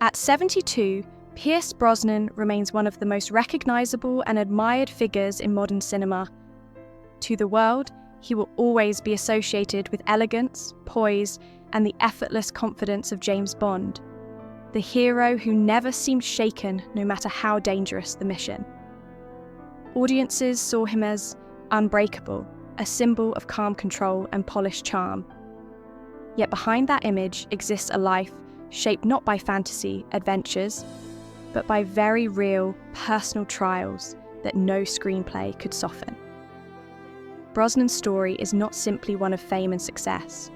At 72, Pierce Brosnan remains one of the most recognizable and admired figures in modern cinema. To the world, he will always be associated with elegance, poise, and the effortless confidence of James Bond, the hero who never seemed shaken no matter how dangerous the mission. Audiences saw him as unbreakable, a symbol of calm control and polished charm. Yet behind that image exists a life shaped not by fantasy adventures, but by very real, personal trials that no screenplay could soften. Brosnan's story is not simply one of fame and success,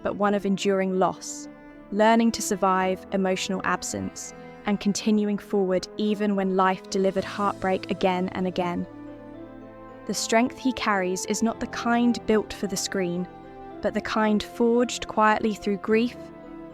but one of enduring loss, learning to survive emotional absence, and continuing forward even when life delivered heartbreak again and again. The strength he carries is not the kind built for the screen, but the kind forged quietly through grief,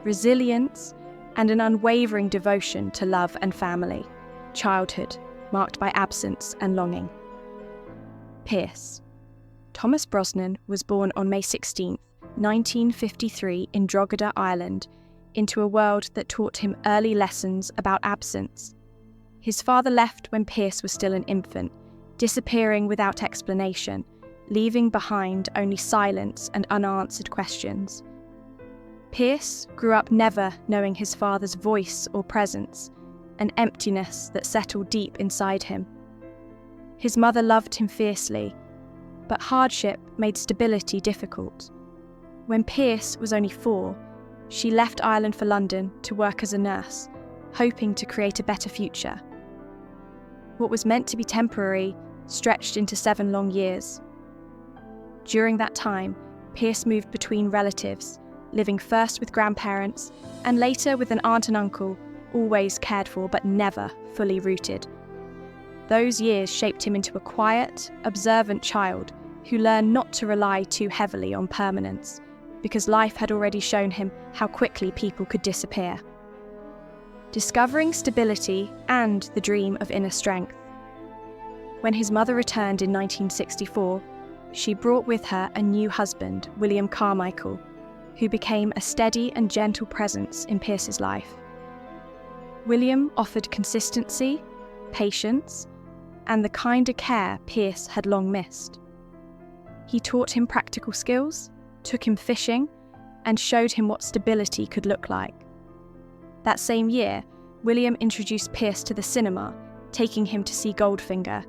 resilience, and an unwavering devotion to love and family, childhood marked by absence and longing. Pierce. Thomas Brosnan was born on May 16, 1953 in Drogheda, Ireland, into a world that taught him early lessons about absence. His father left when Pierce was still an infant, disappearing without explanation, leaving behind only silence and unanswered questions. Pierce grew up never knowing his father's voice or presence, an emptiness that settled deep inside him. His mother loved him fiercely, but hardship made stability difficult. When Pierce was only 4, she left Ireland for London to work as a nurse, hoping to create a better future. What was meant to be temporary stretched into 7 long years. During that time, Pierce moved between relatives, living first with grandparents and later with an aunt and uncle, always cared for but never fully rooted. Those years shaped him into a quiet, observant child who learned not to rely too heavily on permanence, because life had already shown him how quickly people could disappear. Discovering stability and the dream of inner strength. When his mother returned in 1964, she brought with her a new husband, William Carmichael, who became a steady and gentle presence in Pierce's life. William offered consistency, patience, and the kind of care Pierce had long missed. He taught him practical skills, took him fishing, and showed him what stability could look like. That same year, William introduced Pierce to the cinema, taking him to see Goldfinger.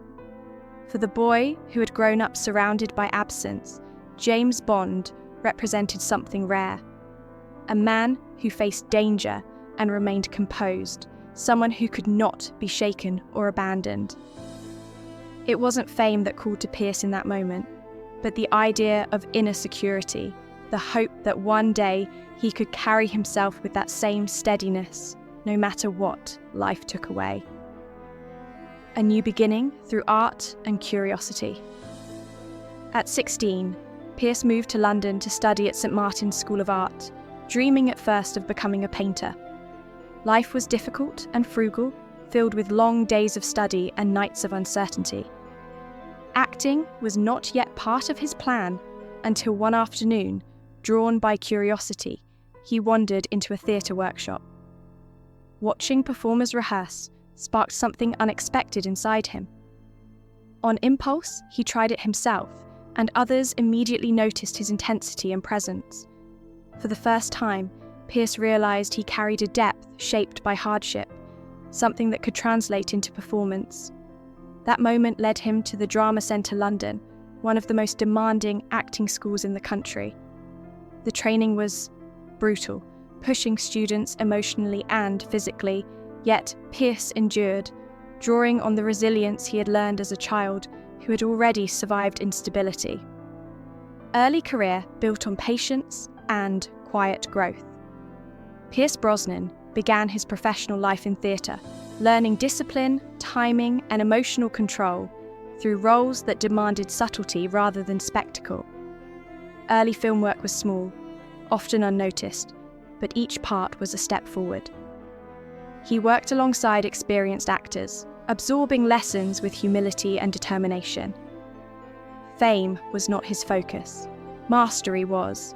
For the boy who had grown up surrounded by absence, James Bond represented something rare. A man who faced danger and remained composed, someone who could not be shaken or abandoned. It wasn't fame that called to Pierce in that moment, but the idea of inner security, the hope that one day he could carry himself with that same steadiness, no matter what life took away. A new beginning through art and curiosity. At 16, Pierce moved to London to study at St Martin's School of Art, dreaming at first of becoming a painter. Life was difficult and frugal, filled with long days of study and nights of uncertainty. Acting was not yet part of his plan until one afternoon, drawn by curiosity, he wandered into a theatre workshop. Watching performers rehearse sparked something unexpected inside him. On impulse, he tried it himself, and others immediately noticed his intensity and presence. For the first time, Pierce realised he carried a depth shaped by hardship, something that could translate into performance. That moment led him to the Drama Centre London, one of the most demanding acting schools in the country. The training was brutal, pushing students emotionally and physically, yet Pierce endured, drawing on the resilience he had learned as a child who had already survived instability. Early career built on patience and quiet growth. Pierce Brosnan began his professional life in theatre, learning discipline, timing, and emotional control through roles that demanded subtlety rather than spectacle. Early film work was small, often unnoticed, but each part was a step forward. He worked alongside experienced actors, absorbing lessons with humility and determination. Fame was not his focus, mastery was.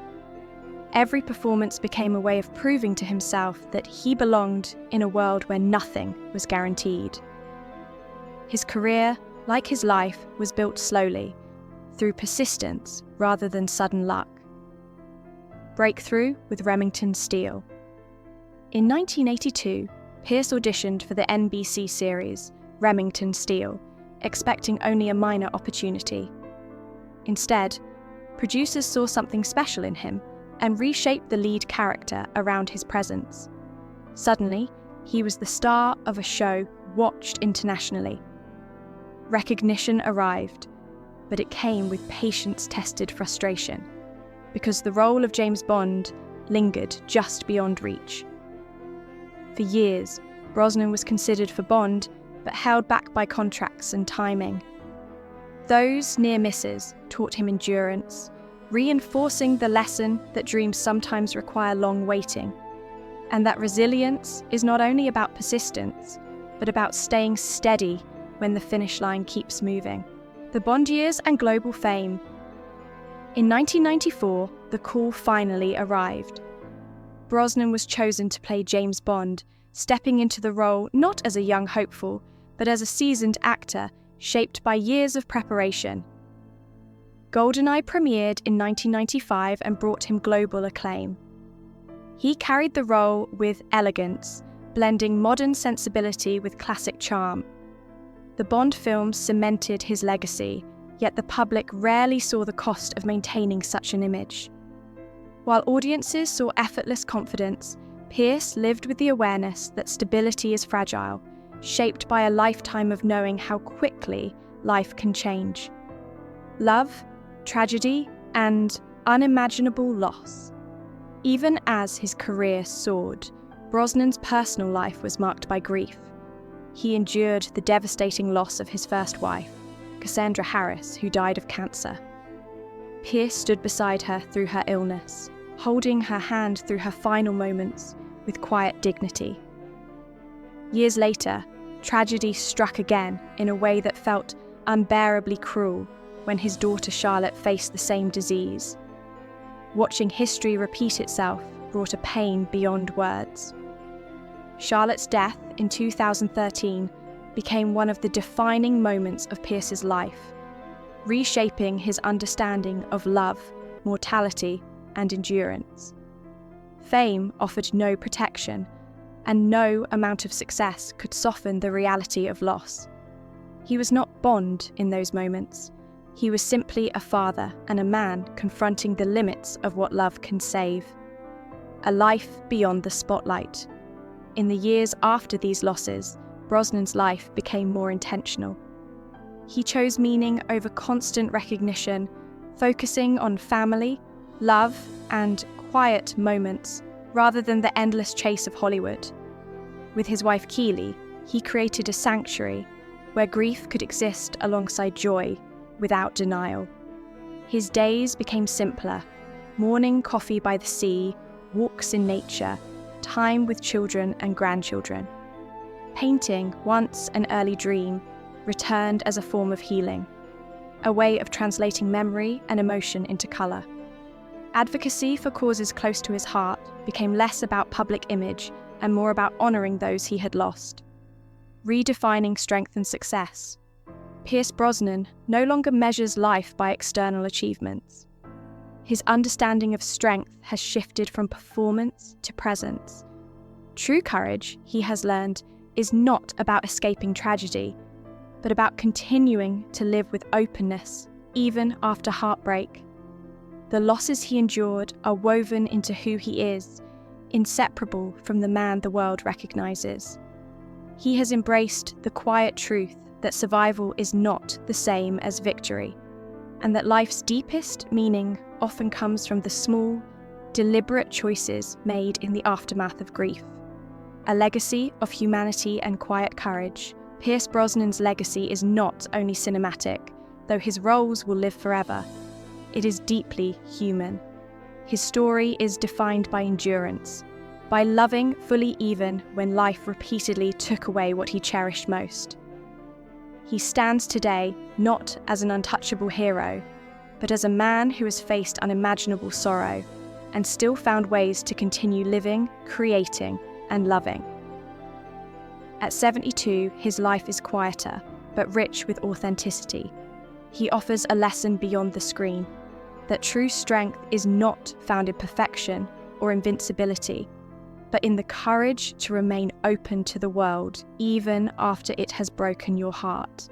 Every performance became a way of proving to himself that he belonged in a world where nothing was guaranteed. His career, like his life, was built slowly, through persistence rather than sudden luck. Breakthrough with Remington Steele. In 1982, Pearce auditioned for the NBC series Remington Steele, expecting only a minor opportunity. Instead, producers saw something special in him and reshaped the lead character around his presence. Suddenly, he was the star of a show watched internationally. Recognition arrived, but it came with patience-tested frustration, because the role of James Bond lingered just beyond reach. For years, Brosnan was considered for Bond, but held back by contracts and timing. Those near misses taught him endurance, reinforcing the lesson that dreams sometimes require long waiting, and that resilience is not only about persistence, but about staying steady when the finish line keeps moving. The Bond years and global fame. In 1994, the call finally arrived. Brosnan was chosen to play James Bond, stepping into the role not as a young hopeful, but as a seasoned actor shaped by years of preparation. GoldenEye premiered in 1995 and brought him global acclaim. He carried the role with elegance, blending modern sensibility with classic charm. The Bond films cemented his legacy, yet the public rarely saw the cost of maintaining such an image. While audiences saw effortless confidence, Pearce lived with the awareness that stability is fragile, shaped by a lifetime of knowing how quickly life can change. Love, tragedy, and unimaginable loss. Even as his career soared, Brosnan's personal life was marked by grief. He endured the devastating loss of his first wife, Cassandra Harris, who died of cancer. Pearce stood beside her through her illness, holding her hand through her final moments with quiet dignity. Years later, tragedy struck again in a way that felt unbearably cruel when his daughter Charlotte faced the same disease. Watching history repeat itself brought a pain beyond words. Charlotte's death in 2013 became one of the defining moments of Pearce's life, reshaping his understanding of love, mortality, and endurance. Fame offered no protection, and no amount of success could soften the reality of loss. He was not Bond in those moments. He was simply a father and a man confronting the limits of what love can save. A life beyond the spotlight. In the years after these losses, Brosnan's life became more intentional. He chose meaning over constant recognition, focusing on family, love, and quiet moments rather than the endless chase of Hollywood. With his wife Keely, he created a sanctuary where grief could exist alongside joy without denial. His days became simpler: morning coffee by the sea, walks in nature, time with children and grandchildren. Painting, once an early dream, returned as a form of healing, a way of translating memory and emotion into colour. Advocacy for causes close to his heart became less about public image and more about honouring those he had lost. Redefining strength and success. Pierce Brosnan no longer measures life by external achievements. His understanding of strength has shifted from performance to presence. True courage, he has learned, is not about escaping tragedy, but about continuing to live with openness, even after heartbreak. The losses he endured are woven into who he is, inseparable from the man the world recognizes. He has embraced the quiet truth that survival is not the same as victory, and that life's deepest meaning often comes from the small, deliberate choices made in the aftermath of grief. A legacy of humanity and quiet courage, Pierce Brosnan's legacy is not only cinematic, though his roles will live forever. It is deeply human. His story is defined by endurance, by loving fully even when life repeatedly took away what he cherished most. He stands today not as an untouchable hero, but as a man who has faced unimaginable sorrow, and still found ways to continue living, creating, and loving. At 72, his life is quieter, but rich with authenticity. He offers a lesson beyond the screen, that true strength is not found in perfection or invincibility, but in the courage to remain open to the world, even after it has broken your heart.